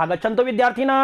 आगच्छन्तु विद्यार्थिना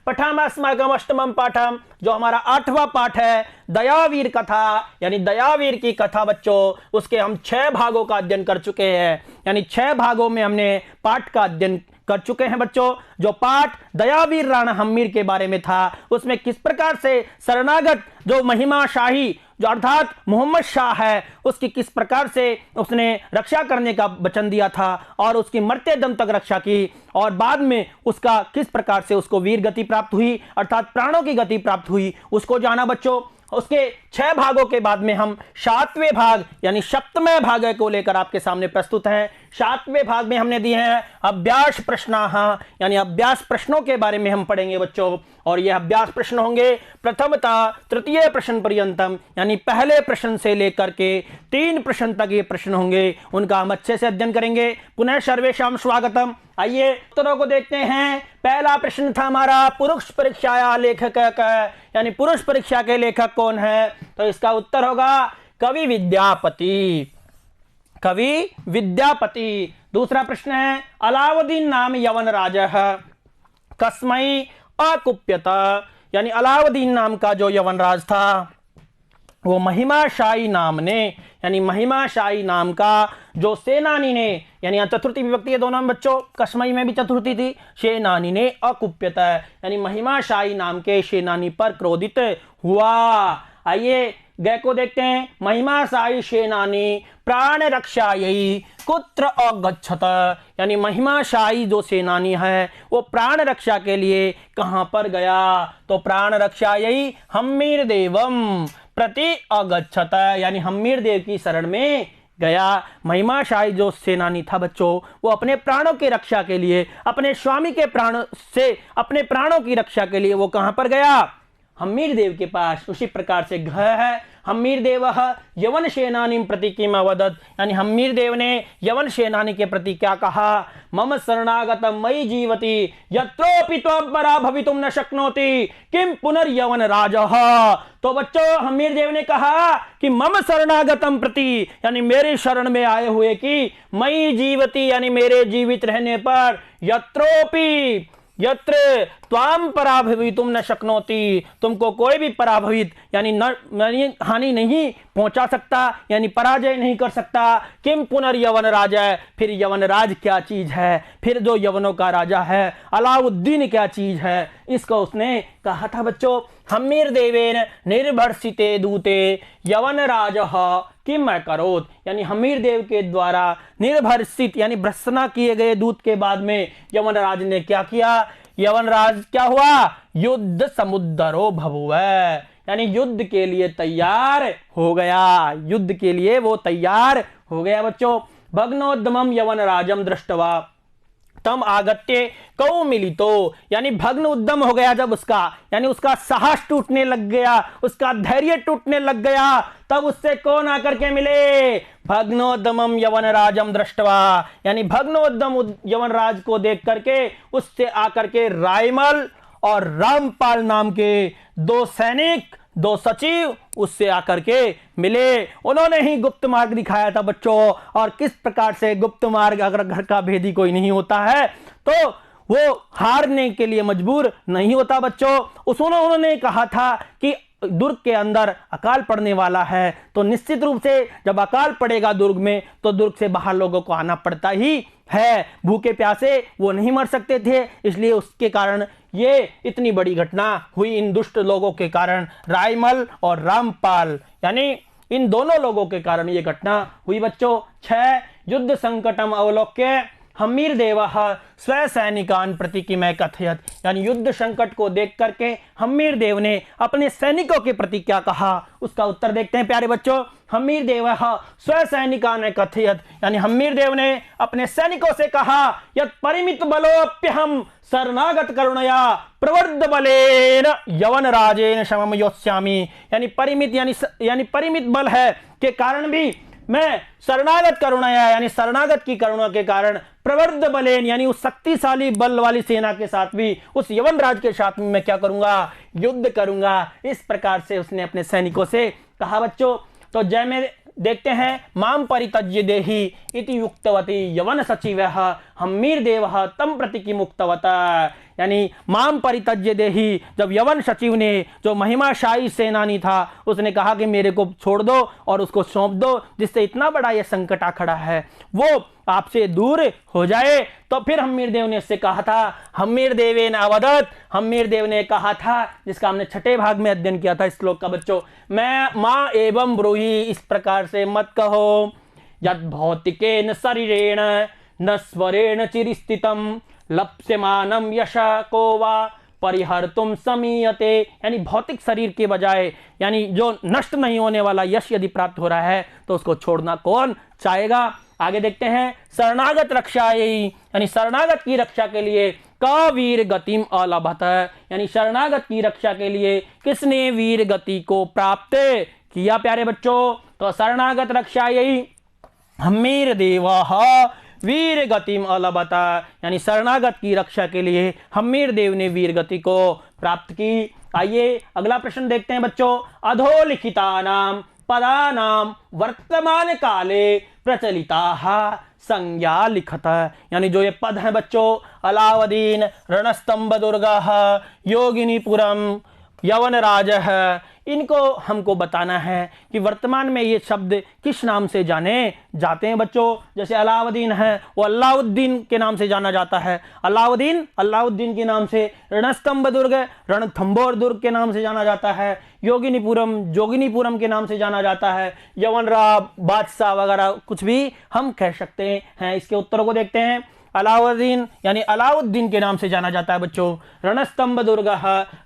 पठामस्माकम् अष्टमं पाठम, जो हमारा 8वां पाठ है दयावीर कथा, यानी दयावीर की कथा बच्चों। उसके हम 6 भागों का अध्ययन कर चुके हैं, यानी 6 भागों में हमने पाठ का अध्ययन कर चुके हैं बच्चों। जो पाठ दयावीर राणा हम्मीर के बारे में था, उसमें किस प्रकार से शरणागत जो महिमा शाही जो अर्थात मोहम्मद शाह है, उसकी किस प्रकार से उसने रक्षा करने का वचन दिया था और उसकी मरते दम तक रक्षा की, और बाद में उसका किस प्रकार से उसको वीर गति प्राप्त हुई अर्थात प्राणों की गति प्राप्त हुई, उसको जाना बच्चों। उसके 6 भागों के बाद में हम 7वें भाग यानी सप्तमें भाग को लेकर आपके सामने प्रस्तुत हैं। 7वें भाग में हमने दिए हैं अभ्यास प्रश्नाः, यानी अभ्यास प्रश्नों के बारे में हम पढ़ेंगे बच्चों। और यह अभ्यास प्रश्न होंगे प्रथमतः तृतीय प्रश्न पर्यंतम, यानी पहले प्रश्न से लेकर के 3 प्रश्न तक ये प्रश्न होंगे, उनका हम अच्छे से अध्ययन करेंगे। पुनः सर्वेषां स्वागतम। आइए उत्तरों को देखते हैं। पहला प्रश्न था हमारा पुरुष परीक्षाया लेखक का, यानी पुरुष परीक्षा के लेखक कौन है, तो इसका उत्तर होगा कवि विद्यापति, कवि विद्यापति। दूसरा प्रश्न है अलाउद्दीन नाम यवन राजः कस्मै अकुप्यत, यानी अलाउद्दीन नाम का जो यवन राज था वो महिमाशाही नाम ने, यानी महिमाशाही नाम का जो सेनानी ने, यानी यहाँ चतुर्थी विभक्ति है दोनों में बच्चों, कस्मई में भी चतुर्थी थी, सेनानी ने अकुप्यत, यानी महिमाशाही नाम के सेनानी पर क्रोधित हुआ। आइए गय को देखते हैं। महिमाशाही सेनानी प्राण रक्षायै कुत्र अगच्छत, यानी महिमाशाही जो सेनानी है वो प्राण रक्षा के लिए कहां पर गया, तो प्राण रक्षायै हम्मीर देवम प्रति अगच्छत, यानी हम्मीर देव की शरण में गया। महिमाशाही जो सेनानी था बच्चों, वो अपने प्राणों की रक्षा के लिए, अपने स्वामी के प्राण से अपने प्राणों की रक्षा के लिए वो कहां पर गया, हम्मीर देव के पास। उसी प्रकार से घ है हम्मीर देव यवन सेनानी प्रति किम अवदत्, यानी हम्मीर देव ने यवन सेनानी के प्रति क्या कहा, मम शरणागतम मयि जीवति यत्रोपि त्वं पराभवितुं न शक्नोति किम पुनर्यवन राजः। तो बच्चों हम्मीर देव ने कहा कि मम शरणागतम प्रति, यानी मेरे शरण में आए हुए कि मयि जीवति, यानी मेरे जीवित रहने पर, यत्रोपि यत्र त्वाम पराभवितुम न शक्नोति, तुमको कोई भी पराभवित यानी हानि नहीं पहुंचा सकता, यानी पराजय नहीं कर सकता। किम पुनर्यवन राजा, फिर यवन राज क्या चीज है, फिर जो यवनों का राजा है अलाउद्दीन क्या चीज है, इसको उसने कहा था बच्चों। हम्मीर देवेन निर्भर्षिते दूते यवन राजः किम करोत, यानी हम्मीर देव के द्वारा निर्भर्षित यानी भर्त्सना किए गए दूत के बाद में यवन राज ने क्या किया, यवन राज क्या हुआ, युद्ध समुद्रो भभुव, यानी युद्ध के लिए तैयार हो गया, युद्ध के लिए वो तैयार हो गया बच्चों। भग्नोद्यमम यवन राजम दृष्टवा तम आगत्य कौ मिलितो, यानी भग्न उद्यम हो गया जब उसका, यानी उसका साहस टूटने लग गया, उसका धैर्य टूटने लग गया, तब उससे कौन आकर के मिले, भग्नोद्यमम यवन राजम दृष्टवा, यानी भग्नोद्यम यवन राज को देख करके उससे आकर के रायमल और रामपाल नाम के 2 सैनिक 2 सचिव उससे आकर के मिले। उन्होंने ही गुप्त मार्ग दिखाया था बच्चों, और किस प्रकार से गुप्त मार्ग, अगर घर का भेदी कोई नहीं होता है तो वो हारने के लिए मजबूर नहीं होता बच्चों। उन्होंने कहा था कि दुर्ग के अंदर अकाल पड़ने वाला है, तो निश्चित रूप से जब अकाल पड़ेगा दुर्ग में तो दुर्ग से बाहर लोगों को आना पड़ता ही है, भूखे प्यासे वो नहीं मर सकते थे, इसलिए उसके कारण ये इतनी बड़ी घटना हुई इन दुष्ट लोगों के कारण, रायमल और रामपाल, यानी इन दोनों लोगों के कारण ये घटना हुई बच्चों। 6 युद्ध संकटम अवलोक्य हम्मीर देवः स्वसैनिकान प्रति किमै कथयत, यानी युद्ध संकट को देख करके हम्मीर देव ने अपने सैनिकों के प्रति क्या कहा, उसका उत्तर देखते हैं प्यारे बच्चों। हम्मीर देवः स्वसैनिकान कथयत, यानी हम्मीर देव ने अपने सैनिकों से कहा, यत् परिमित बलोप्यहम शरणागत करुणया प्रवर्ध बलेन यवन राजेन शमम योत्स्यामि, यानी परिमित यानी परिमित बल है के कारण भी मैं शरणागत करुणाया, यानी शरणागत की करुणा के कारण प्रवर्ध बलेन, यानी उस शक्तिशाली बल वाली सेना के साथ भी, उस यवन राज के साथ में मैं क्या करूंगा, युद्ध करूंगा। इस प्रकार से उसने अपने सैनिकों से कहा बच्चों। तो जय में देखते हैं, माम परित्यज्य देहि इति युक्तवती यवन सचिवः हम्मीर देवः तम प्रति किमुक्तवत, यानी माम परित्यज्य देहि, जब यवन सचिव ने, जो महिमाशाही सेनानी था, उसने कहा कि मेरे को छोड़ दो और उसको सौंप दो, जिससे इतना बड़ा यह संकट आ खड़ा है वो आपसे दूर हो जाए। तो फिर हम्मीर देव ने इससे कहा था, हम्मीर देवे न अवदत, हम्मीर देव ने कहा था, जिसका हमने छठे भाग में अध्ययन किया था इस श्लोक का बच्चों, मैं मां एवं ब्रूहि, इस प्रकार से मत कहो, यद भौतिकेन शरीरेण न स्वरेण चिरस्थितम लप्स्यमानम यशा को वा परिहर्तुम समीयते, यानी भौतिक शरीर के बजाय, यानी जो नष्ट नहीं होने वाला यश यदि प्राप्त हो रहा है तो उसको छोड़ना कौन चाहेगा। आगे देखते हैं, शरणागत रक्षायै, यानी शरणागत की रक्षा के लिए का वीर गतिम अलभत, यानी शरणागत की रक्षा के लिए किसने वीर गति को प्राप्त किया प्यारे बच्चों। तो शरणागत रक्षायै हम्मीर देवः वीर गतिम अलभत, यानी शरणागत की रक्षा के लिए हम्मीर देव ने वीर गति को प्राप्त की। आइए अगला प्रश्न देखते हैं बच्चों, अधोलिखितानां पदानां वर्तमान काले प्रचलिताः संज्ञा लिखत, यानी जो ये पद हैं बच्चों, अलाउद्दीन, रणस्तंभ दुर्गः, योगिनीपुरम, यवनराजः, इनको हमको बताना है कि वर्तमान में ये शब्द किस नाम से जाने जाते हैं बच्चों। जैसे अलाउद्दीन है, वो अलाउद्दीन के नाम से जाना जाता है, अलाउद्दीन के नाम से, रणस्तंभ दुर्ग, रणथंभौर दुर्ग के नाम से जाना जाता है, जोगिनीपुरम के नाम से जाना जाता है, यवनराज, बादशाह वगैरह कुछ भी हम कह सकते हैं। इसके उत्तरों को देखते हैं, अलाउद्दीन यानी अलाउद्दीन के नाम से जाना जाता है बच्चों, रणस्तंभ दुर्ग,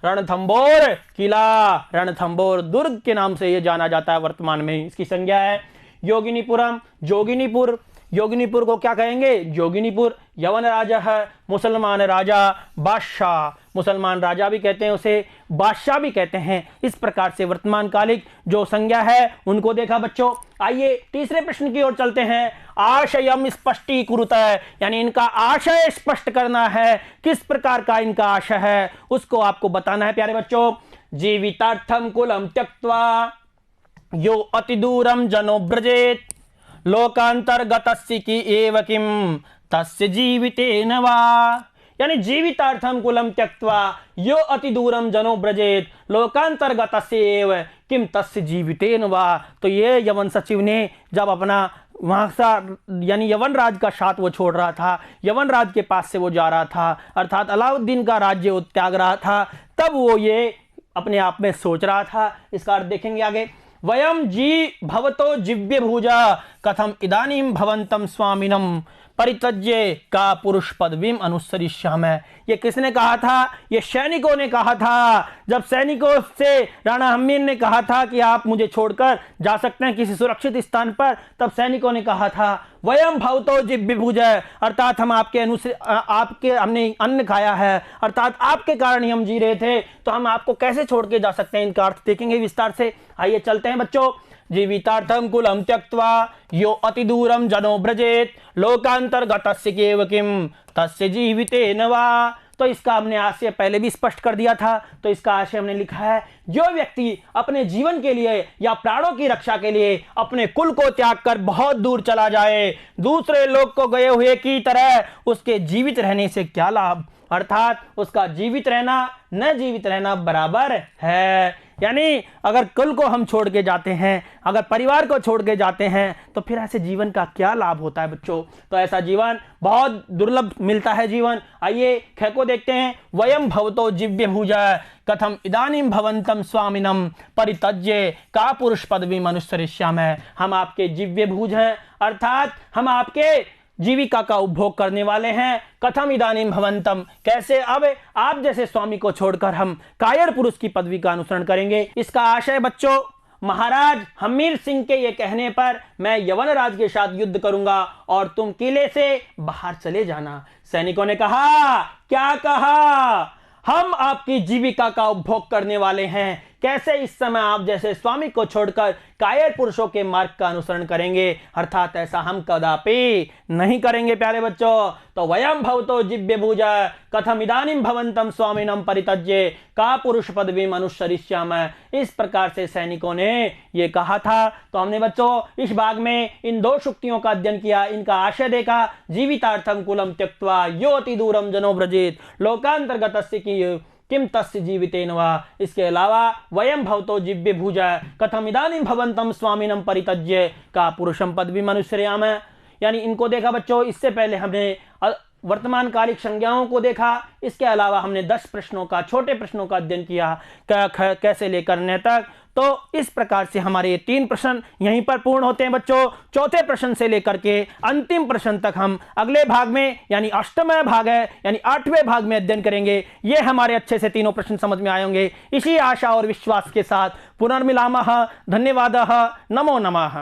रणथंभौर किला, रणथंभौर दुर्ग के नाम से यह जाना जाता है वर्तमान में। इसकी संज्ञा है योगिनीपुरम, योगिनीपुर को क्या कहेंगे, योगिनीपुर। यवन राजा है, मुसलमान राजा, बादशाह, मुसलमान राजा भी कहते हैं उसे, बादशाह भी कहते हैं। इस प्रकार से वर्तमान कालिक जो संज्ञा है उनको देखा बच्चों। आइए तीसरे प्रश्न की ओर चलते हैं, आशयम स्पष्टीकृत, यानी इनका आशय स्पष्ट करना है, किस प्रकार का इनका आशय है उसको आपको बताना है प्यारे बच्चों। जीवितार्थम कुलम त्यक्त्वा यो अति दूरम जनो ब्रजेत लोकांतर्गतस्य की एव किम तस्य जीवितेन वा, यानी जीवितार्थम कुलम त्यक्त्वा यो अति दूरम जनो ब्रजेत लोकांतर्गतस्य एव किम तस्य जीवितेन वा। तो ये यवन सचिव ने जब अपना वहां से यानी यवन राज का साथ वो छोड़ रहा था, यवन राज के पास से वो जा रहा था, अर्थात अलाउद्दीन का राज्य वो त्याग रहा था, तब वो ये अपने आप में सोच रहा था। इसका अर्थ देखेंगे आगे, वयम जी भवतो जिव्य भुजा कथम इदानीम भवंतम स्वामिनम परित्यज्य का पुरुष पदवीम अनुसरिष्यामि। ये किसने कहा था, ये सैनिकों ने कहा था। जब सैनिकों से राणा हम्मीर ने कहा था कि आप मुझे छोड़कर जा सकते हैं किसी सुरक्षित स्थान पर, तब सैनिकों ने कहा था वयम भवतो जिव्य भुजः, अर्थात हम आपके हमने अन्न खाया है, अर्थात आपके कारण ही हम जी रहे थे, तो हम आपको कैसे छोड़ के जा सकते हैं। इनका अर्थ देखेंगे विस्तार से। आइए चलते हैं बच्चों। जीवितार्थम कुलम त्यक्त्वा यो अति दूरम जनो ब्रजेत लोकांतर्गतस्य केव किम तस्य जीवितेन वा। तो इसका हमने आशय पहले भी स्पष्ट कर दिया था। तो इसका आशय हमने लिखा है, जो व्यक्ति अपने जीवन के लिए या प्राणों की रक्षा के लिए अपने कुल को त्याग कर बहुत दूर चला जाए, दूसरे लोग को गए हुए की तरह, उसके जीवित रहने से क्या लाभ, अर्थात उसका जीवित रहना न जीवित रहना बराबर है। यानी अगर कुल को हम छोड़ के जाते हैं, अगर परिवार को छोड़ के जाते हैं, तो फिर ऐसे जीवन का क्या लाभ होता है बच्चों। तो ऐसा जीवन बहुत दुर्लभ मिलता है जीवन। आइए ख को देखते हैं, वयम भवतो जिव्य भुजा कथम इदानीम भवंतम स्वामिनम परित्यज्य का पुरुष पदवी अनुसरिष्यामि। हम आपके जिव्य भुज हैं, अर्थात हम आपके जीविका का उपभोग करने वाले हैं। कथम इदानीम भवंतम, कैसे, अब आप जैसे स्वामी को छोड़कर हम कायर पुरुष की पदवी का अनुसरण करेंगे। इसका आशय बच्चों, महाराज हम्मीर सिंह के ये कहने पर मैं यवन राज के साथ युद्ध करूंगा और तुम किले से बाहर चले जाना। सैनिकों ने कहा, क्या कहा, हम आपकी जीविका का उपभोग करने वाले हैं, कैसे इस समय आप जैसे स्वामी को छोड़कर कायर पुरुषों के मार्ग का अनुसरण करेंगे, अर्थात ऐसा हम कदापि नहीं करेंगे प्यारे बच्चों। तो वयम भवतो जिव्य भुज कथम इदानीम भवंतम स्वामिनम परित्यज्य का पुरुष पदवी मनुष्यरिष्याम, इस प्रकार से सैनिकों ने ये कहा था। तो हमने बच्चों इस भाग में इन दो शुक्तियों का अध्ययन किया, इनका आशय देखा, जीवितार्थम कुलम त्यक्त्वा यो अति दूरम जनो व्रजेत लोकांतर्गतस्य की किम तस्य जीवितेन वा। इसके अलावा वयम भवतो जिव्य भुज कथम इदानीम भवंतम स्वामिनम परित्यज्य का पुरुषम पदवी मनुष्ययाम, यानी इनको देखा बच्चों। इससे पहले हमने वर्तमान कालिक संज्ञाओं को देखा, इसके अलावा हमने 10 प्रश्नों का, छोटे प्रश्नों का अध्ययन किया कैसे लेकर न तक। तो इस प्रकार से हमारे ये 3 प्रश्न यहीं पर पूर्ण होते हैं बच्चों। चौथे प्रश्न से लेकर के अंतिम प्रश्न तक हम अगले भाग में यानी अष्टमय भाग है यानी 8वें भाग में अध्ययन करेंगे। ये हमारे अच्छे से तीनों प्रश्न समझ में आएंगे। इसी आशा और विश्वास के साथ पुनर्मिलामः। धन्यवादः। नमो नमः।